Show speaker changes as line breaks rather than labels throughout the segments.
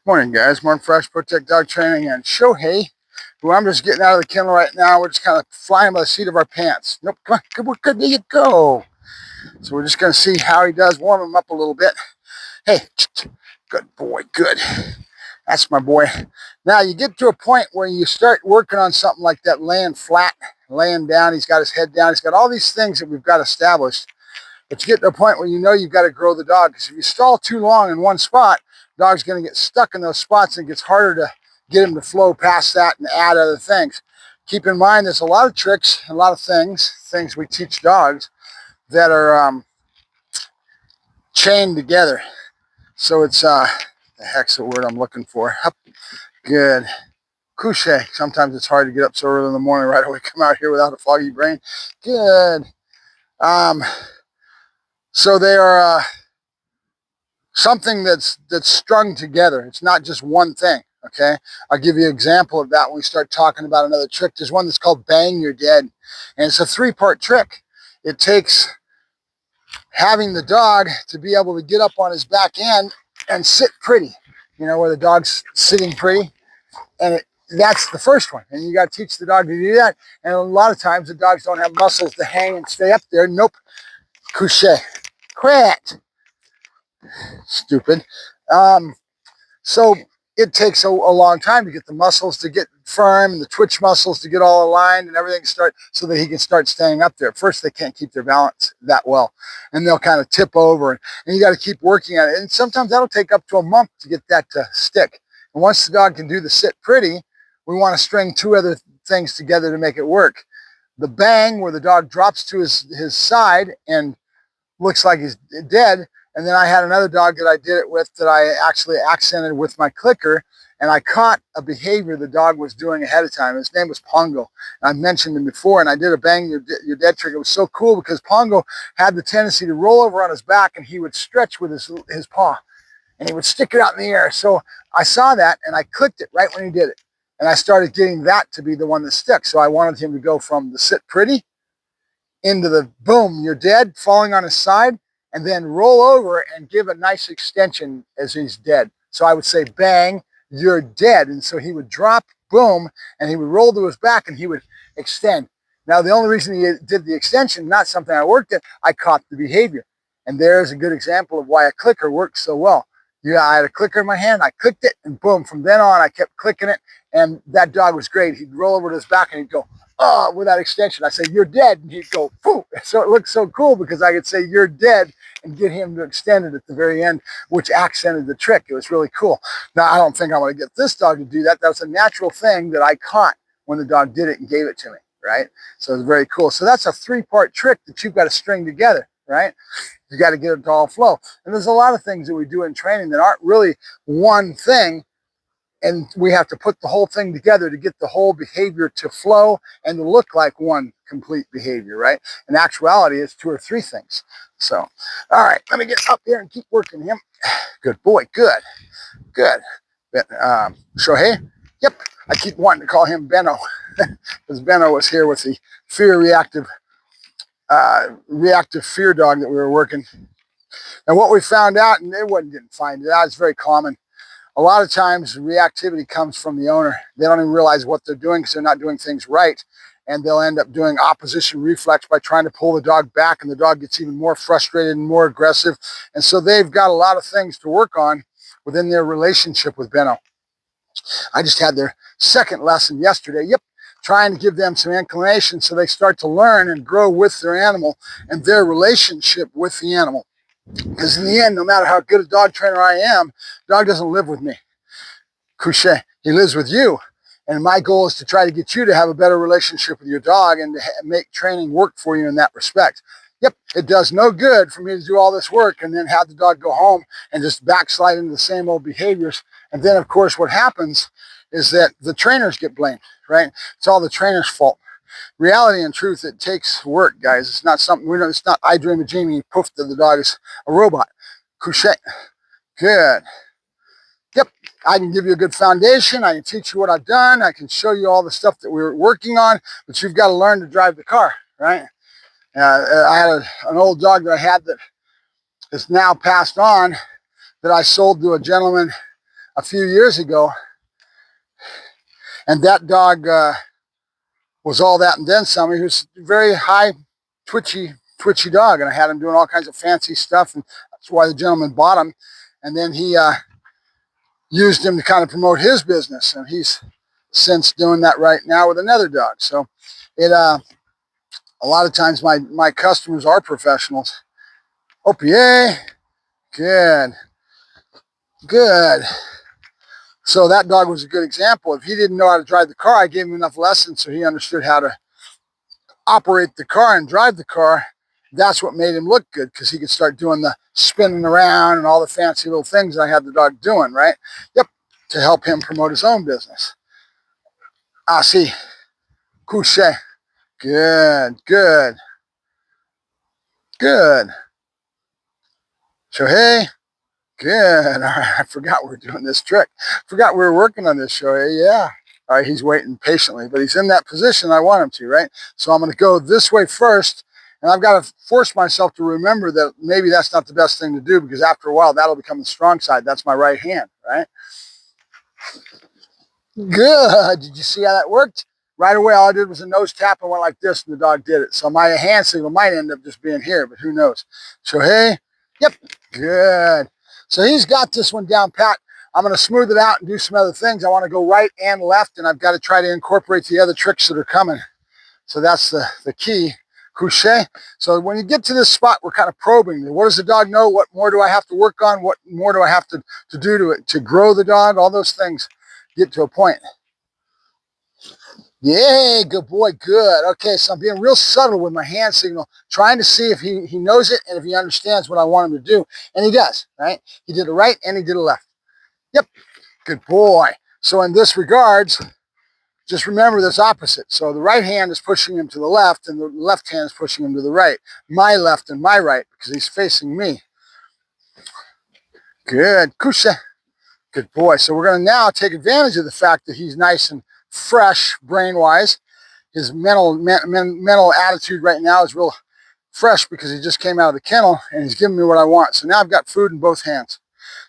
Morning, guys. Morning, Fresh Protect Dog Training and Shohei, who I'm just getting out of the kennel right now. We're just kind of flying by the seat of our pants. Nope, come on, good, there you go. So we're just going to see how he does, warm him up a little bit. Hey, good boy, good. That's my boy. Now you get to a point where you start working on something like that, laying flat, laying down. He's got his head down. He's got all these things that we've got established. But you get to a point where you know you've got to grow the dog, because if you stall too long in one spot, the dog's going to get stuck in those spots and it gets harder to get him to flow past that and add other things. Keep in mind there's a lot of tricks, a lot of things we teach dogs that are chained together. So it's, the heck's the word I'm looking for. Up, good. Couche. Sometimes it's hard to get up so early in the morning right away, come out here without a foggy brain. Good. So they are something that's strung together. It's not just one thing, okay? I'll give you an example of that when we start talking about another trick. There's one that's called Bang You're Dead, and it's a three-part trick. It takes having the dog to be able to get up on his back end and sit pretty, you know, where the dog's sitting pretty, and that's the first one. And you got to teach the dog to do that, and a lot of times the dogs don't have muscles to hang and stay up there. Nope. Couche. Quit. Stupid. So it takes a long time to get the muscles to get firm and the twitch muscles to get all aligned and everything start so that he can start staying up there. At first, they can't keep their balance that well, and they'll kind of tip over, and you got to keep working at it. And sometimes that'll take up to a month to get that to stick. And once the dog can do the sit pretty, we want to string two other things together to make it work. The bang, where the dog drops to his side and looks like he's dead. And then I had another dog that I did it with that I actually accented with my clicker, and I caught a behavior the dog was doing ahead of time. His name was Pongo. I mentioned him before, and I did a Bang You're Dead trick. It was so cool because Pongo had the tendency to roll over on his back, and he would stretch with his paw, and he would stick it out in the air. So I saw that, and I clicked it right when he did it. And I started getting that to be the one that stuck. So I wanted him to go from the sit pretty into the boom, you're dead, falling on his side, and then roll over and give a nice extension as he's dead. So I would say, bang, you're dead. And so he would drop, boom, and he would roll to his back and he would extend. Now, the only reason he did the extension, not something I worked at, I caught the behavior. And there's a good example of why a clicker works so well. Yeah, I had a clicker in my hand, I clicked it, and boom, from then on, I kept clicking it, and that dog was great. He'd roll over to his back and he'd go, oh, with that extension. I say, you're dead. And he'd go, poof. So it looked so cool because I could say, you're dead, and get him to extend it at the very end, which accented the trick. It was really cool. Now, I don't think I want to get this dog to do that. That was a natural thing that I caught when the dog did it and gave it to me, right? So it was very cool. So that's a three-part trick that you've got to string together, right? You got to get it to all flow. And there's a lot of things that we do in training that aren't really one thing, and we have to put the whole thing together to get the whole behavior to flow and to look like one complete behavior, right? In actuality, it's two or three things. So, all right, let me get up here and keep working him. Good boy, good, good. Shohei, yep, I keep wanting to call him Benno because Benno was here with the fear reactive fear dog that we were working. And what we found out, and didn't find it out, it's very common. A lot of times reactivity comes from the owner. They don't even realize what they're doing because they're not doing things right. And they'll end up doing opposition reflex by trying to pull the dog back, and the dog gets even more frustrated and more aggressive. And so they've got a lot of things to work on within their relationship with Benno. I just had their second lesson yesterday. Yep, trying to give them some inclination so they start to learn and grow with their animal and their relationship with the animal. Because in the end, no matter how good a dog trainer I am, dog doesn't live with me. Couche, he lives with you. And my goal is to try to get you to have a better relationship with your dog and to make training work for you in that respect. Yep, it does no good for me to do all this work and then have the dog go home and just backslide into the same old behaviors. And then, of course, what happens is that the trainers get blamed, right? It's all the trainer's fault. Reality and truth, it takes work, guys. It's not something, it's not I dream a genie, poof, the dog is a robot. Couche. Good. Yep, I can give you a good foundation. I can teach you what I've done. I can show you all the stuff that we were working on, but you've got to learn to drive the car, right? I had an old dog that I had that is now passed on that I sold to a gentleman a few years ago, and that dog was all that and then some. He was a very high, twitchy dog, and I had him doing all kinds of fancy stuff, and that's why the gentleman bought him. And then he used him to kind of promote his business, and he's since doing that right now with another dog. So it a lot of times my customers are professionals. OPA, good. So that dog was a good example. If he didn't know how to drive the car, I gave him enough lessons so he understood how to operate the car and drive the car. That's what made him look good, because he could start doing the spinning around and all the fancy little things I had the dog doing, right? Yep, to help him promote his own business. Ah, see, couche. Good. Shohei. Good. All right. I forgot we were doing this trick. Forgot we were working on this, Shohei. Yeah. All right. He's waiting patiently, but he's in that position I want him to, right? So I'm going to go this way first, and I've got to force myself to remember that maybe that's not the best thing to do, because after a while, that'll become the strong side. That's my right hand, right? Good. Did you see how that worked? Right away, all I did was a nose tap and went like this, and the dog did it. So my hand signal might end up just being here, but who knows? Shohei, yep, good. So he's got this one down pat. I'm going to smooth it out and do some other things. I want to go right and left, and I've got to try to incorporate the other tricks that are coming. So that's the key, couche. So when you get to this spot, we're kind of probing. What does the dog know? What more do I have to work on? What more do I have to do to it to grow the dog? All those things get to a point. Yay, good boy, good. Okay, so I'm being real subtle with my hand signal, trying to see if he knows it and if he understands what I want him to do. And he does, right? He did a right and he did a left. Yep, good boy. So in this regards, just remember this opposite. So the right hand is pushing him to the left, and the left hand is pushing him to the right. My left and my right, because he's facing me. Good, couche. Good boy. So we're going to now take advantage of the fact that he's nice and fresh brain-wise. His mental attitude right now is real fresh because he just came out of the kennel and he's giving me what I want. So now I've got food in both hands.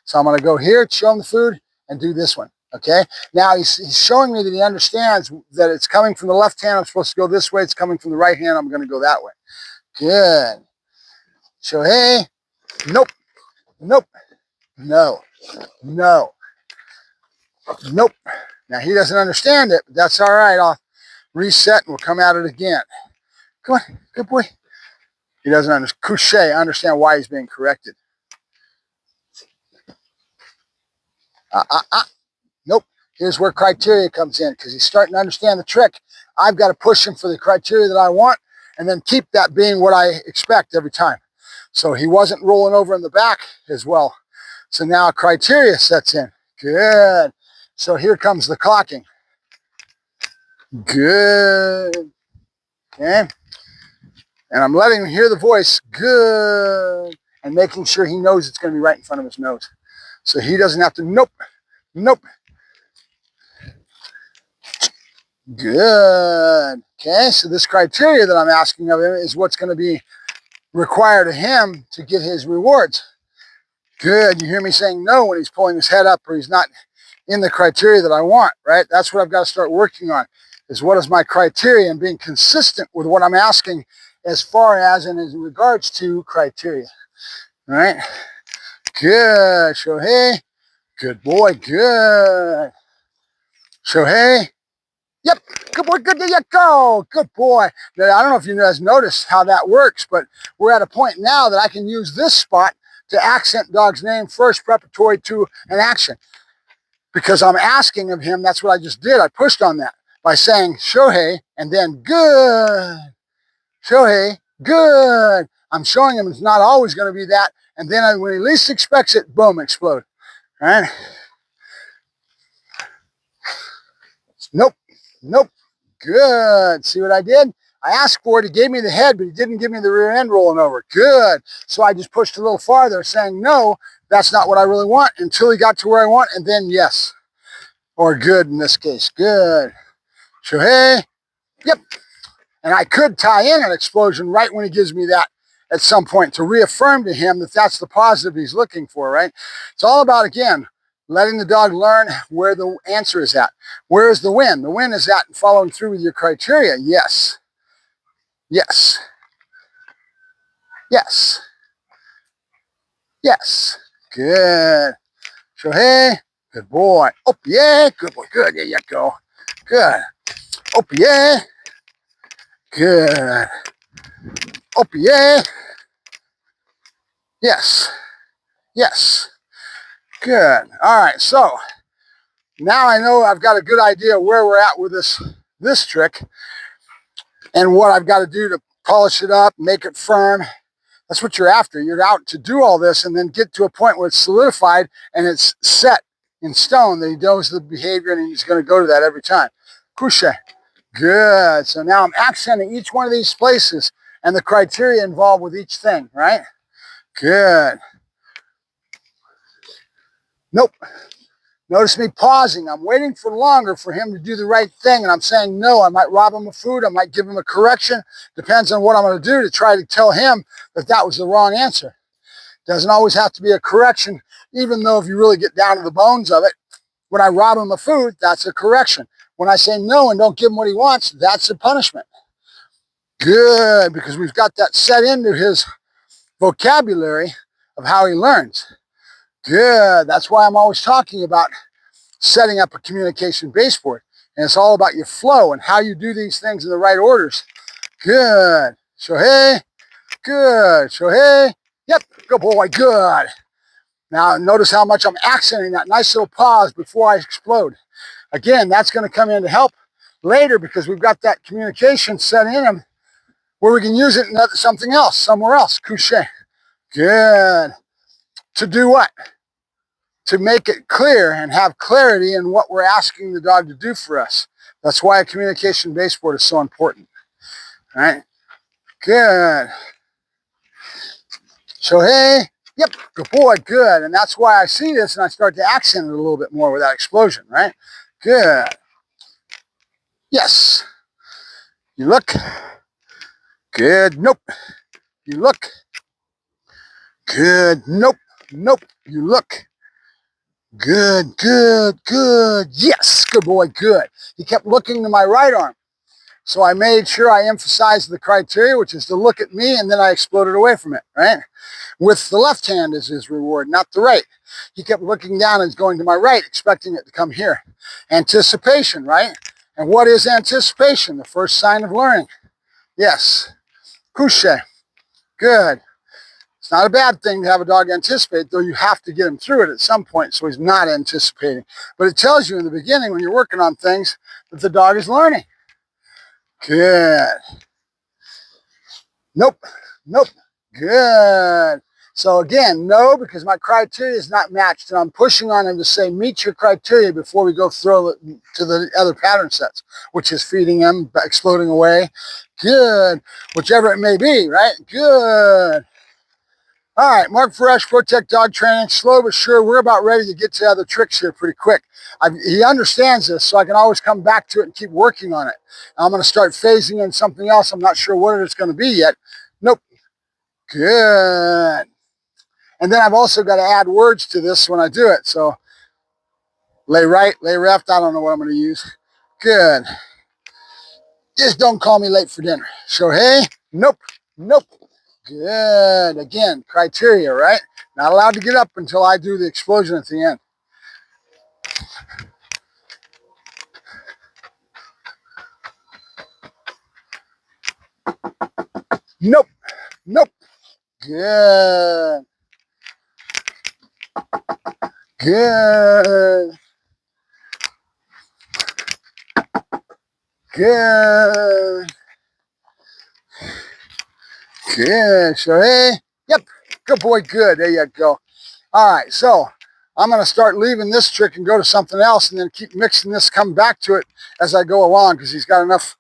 So I'm going to go here, show him the food, and do this one. Okay? Now he's showing me that he understands that it's coming from the left hand. I'm supposed to go this way. It's coming from the right hand. I'm going to go that way. Good. Shohei. Nope. No. Nope. Now he doesn't understand it, but that's all right. I'll reset and we'll come at it again. Come on, good boy. He doesn't understand why he's being corrected. Nope. Here's where criteria comes in, because he's starting to understand the trick. I've got to push him for the criteria that I want, and then keep that being what I expect every time. So he wasn't rolling over in the back as well. So now criteria sets in. Good. So here comes the clocking. Good. Okay. And I'm letting him hear the voice. Good. And making sure he knows it's going to be right in front of his nose. So he doesn't have to, nope. Good. Okay, so this criteria that I'm asking of him is what's going to be required of him to get his rewards. Good. You hear me saying no when he's pulling his head up or he's not in the criteria that I want, right? That's what I've got to start working on, is what is my criteria, and being consistent with what I'm asking as far as and in regards to criteria. All right? Good. Shohei. Good boy. Good. Shohei. Yep. Good boy. Good. There you go. Good boy. Now, I don't know if you guys noticed how that works, but we're at a point now that I can use this spot to accent dog's name first, preparatory to an action. Because I'm asking of him, that's what I just did. I pushed on that by saying Shohei and then good. Shohei, good. I'm showing him it's not always going to be that. And then when he least expects it, boom, explode. All right? Nope. Good. See what I did? I asked for it. He gave me the head, but he didn't give me the rear end rolling over. Good. So I just pushed a little farther, saying, no, that's not what I really want, until he got to where I want, and then yes. Or good in this case. Good. Shohei. Yep. And I could tie in an explosion right when he gives me that at some point to reaffirm to him that that's the positive he's looking for, right? It's all about, again, letting the dog learn where the answer is at. Where is the win? The win is at following through with your criteria. Yes. Yes. Yes. Yes. Good. Shohei. Good boy. Oh, yeah. Good boy. Good. There you go. Good. Oh, yeah. Good. Oh, yeah. Yes. Yes. Good. All right. So now I know I've got a good idea where we're at with this trick and what I've got to do to polish it up, make it firm. That's what you're after. You're out to do all this and then get to a point where it's solidified and it's set in stone that he knows the behavior and he's going to go to that every time. Couche. Good. So now I'm accenting each one of these places and the criteria involved with each thing, right? Good. Nope. Notice me pausing. I'm waiting for longer for him to do the right thing, and I'm saying no. I might rob him of food. I might give him a correction. Depends on what I'm going to do to try to tell him that that was the wrong answer. Doesn't always have to be a correction, even though if you really get down to the bones of it, when I rob him of food, that's a correction. When I say no and don't give him what he wants, that's a punishment. Good, because we've got that set into his vocabulary of how he learns. Good. That's why I'm always talking about setting up a communication baseboard. And it's all about your flow and how you do these things in the right orders. Good. Shohei. Good. Shohei. Yep. Good boy. Good. Now notice how much I'm accenting that nice little pause before I explode. Again, that's going to come in to help later because we've got that communication set in him where we can use it in something else, somewhere else. Couche. Good. To do what? To make it clear and have clarity in what we're asking the dog to do for us. That's why a communication baseboard is so important. All right? Good. Shohei. Yep. Good boy. Good. And that's why I see this and I start to accent it a little bit more with that explosion, right? Good. Yes. You look. Good. Nope. You look. Good. Nope. Nope. You look. Good, good, good. Yes, good boy, good. He kept looking to my right arm. So I made sure I emphasized the criteria, which is to look at me, and then I exploded away from it, right? With the left hand as his reward, not the right. He kept looking down and going to my right, expecting it to come here. Anticipation, right? And what is anticipation? The first sign of learning. Yes. Couche. Good. It's not a bad thing to have a dog anticipate, though you have to get him through it at some point so he's not anticipating. But it tells you in the beginning when you're working on things that the dog is learning. Good. Nope. Nope. Good. So again, no, because my criteria is not matched, and I'm pushing on him to say, meet your criteria before we go throw it to the other pattern sets, which is feeding him, exploding away. Good. Whichever it may be, right? Good. All right, Mark Ferrasci, Protect Dog Training. Slow but sure, we're about ready to get to other tricks here pretty quick. He understands this, so I can always come back to it and keep working on it. I'm going to start phasing in something else. I'm not sure what it's going to be yet. Nope. Good. And then I've also got to add words to this when I do it. So lay right, lay left. I don't know what I'm going to use. Good. Just don't call me late for dinner. Shohei? Nope. Nope. Good. Again, criteria, right? Not allowed to get up until I do the explosion at the end. Nope. Nope. Good. Good. Good. Good. Shohei? Yep. Good boy. Good. There you go. All right. So I'm going to start leaving this trick and go to something else and then keep mixing this, come back to it as I go along because he's got enough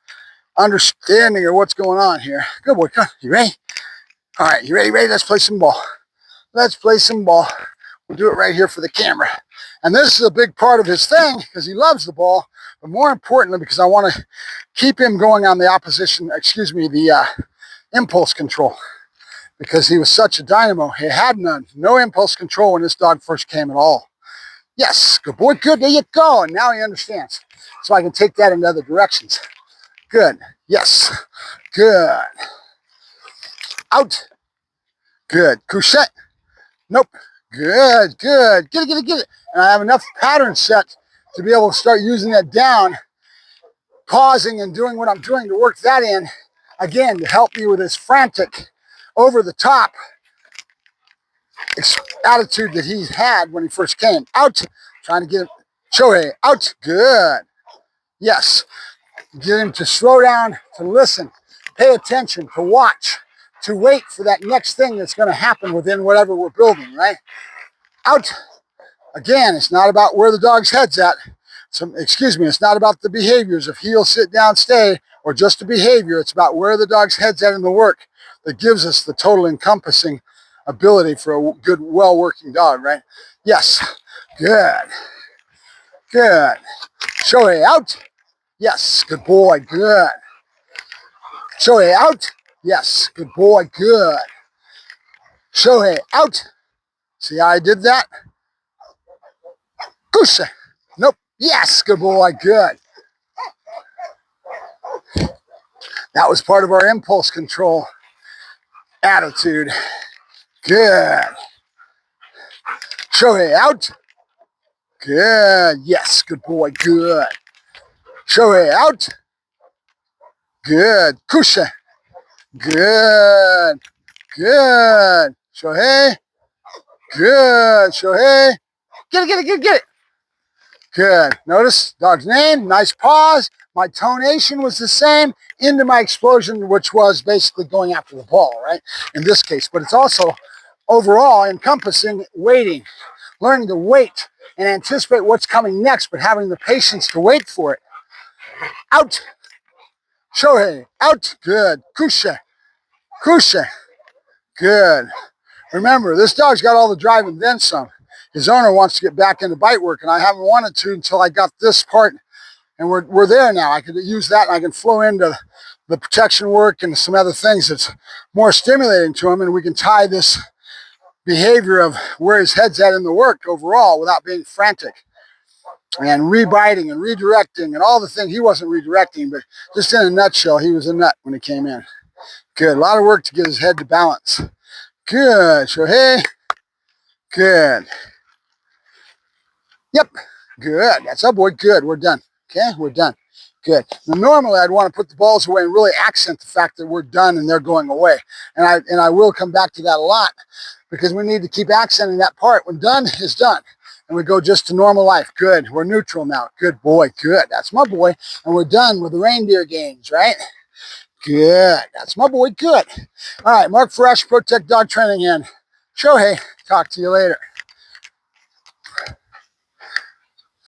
understanding of what's going on here. Good boy. Come on. You ready? All right. You ready? Ready? Let's play some ball. Let's play some ball. We'll do it right here for the camera. And this is a big part of his thing because he loves the ball, but more importantly because I want to keep him going on the opposition, the impulse control, because he was such a dynamo. He had none, no impulse control when this dog first came at all. Yes, good boy, good. There you go. And now he understands. So I can take that in other directions. Good. Yes. Good. Out. Good. Couchette. Nope. Good, good. Get it, get it, get it. And I have enough pattern set to be able to start using that down, pausing and doing what I'm doing to work that in, again, to help me with this frantic, over the top attitude that he had when he first came. Out. Trying to get him. Shohei. Out. Good. Yes. Get him to slow down, to listen, pay attention, to watch, to wait for that next thing that's going to happen within whatever we're building, right? Out. Again, it's not about where the dog's head's at. It's not about the behaviors of heel, sit down, stay, or just the behavior. It's about where the dog's head's at in the work that gives us the total encompassing ability for a good, well-working dog, right? Yes. Good. Good. Shohei out. Yes. Good boy. Good. Shohei out. Yes. Good boy. Good. Shohei out. See how I did that? Kusha. Nope. Yes. Good boy. Good. That was part of our impulse control attitude. Good. Shohei out. Good. Yes. Good boy. Good. Shohei out. Good. Kusha. Good. Good. Shohei. Good. Shohei. Get it, get it, get it, get it. Good. Notice dog's name, nice pause. My tonation was the same into my explosion, which was basically going after the ball, right? In this case. But it's also overall encompassing waiting, learning to wait and anticipate what's coming next, but having the patience to wait for it. Out. Shohei. Out. Good. Kusha. Kusha. Good. Remember, this dog's got all the drive and then some. His owner wants to get back into bite work, and I haven't wanted to until I got this part, and we're there now. I could use that, and I can flow into the protection work and some other things that's more stimulating to him, and we can tie this behavior of where his head's at in the work overall without being frantic and rebiting and redirecting and all the things. He wasn't redirecting, but just in a nutshell, he was a nut when he came in. Good. A lot of work to get his head to balance. Good. Shohei. Good. Yep. Good. That's our boy. Good. We're done. Okay? We're done. Good. Now, normally, I'd want to put the balls away and really accent the fact that we're done and they're going away. And I will come back to that a lot because we need to keep accenting that part. When done is done. And we go just to normal life. Good. We're neutral now. Good boy. Good. That's my boy. And we're done with the reindeer games, right? Good. That's my boy. Good. All right. Mark Ferrasci, Protect Dog Training, and Shohei. Talk to you later.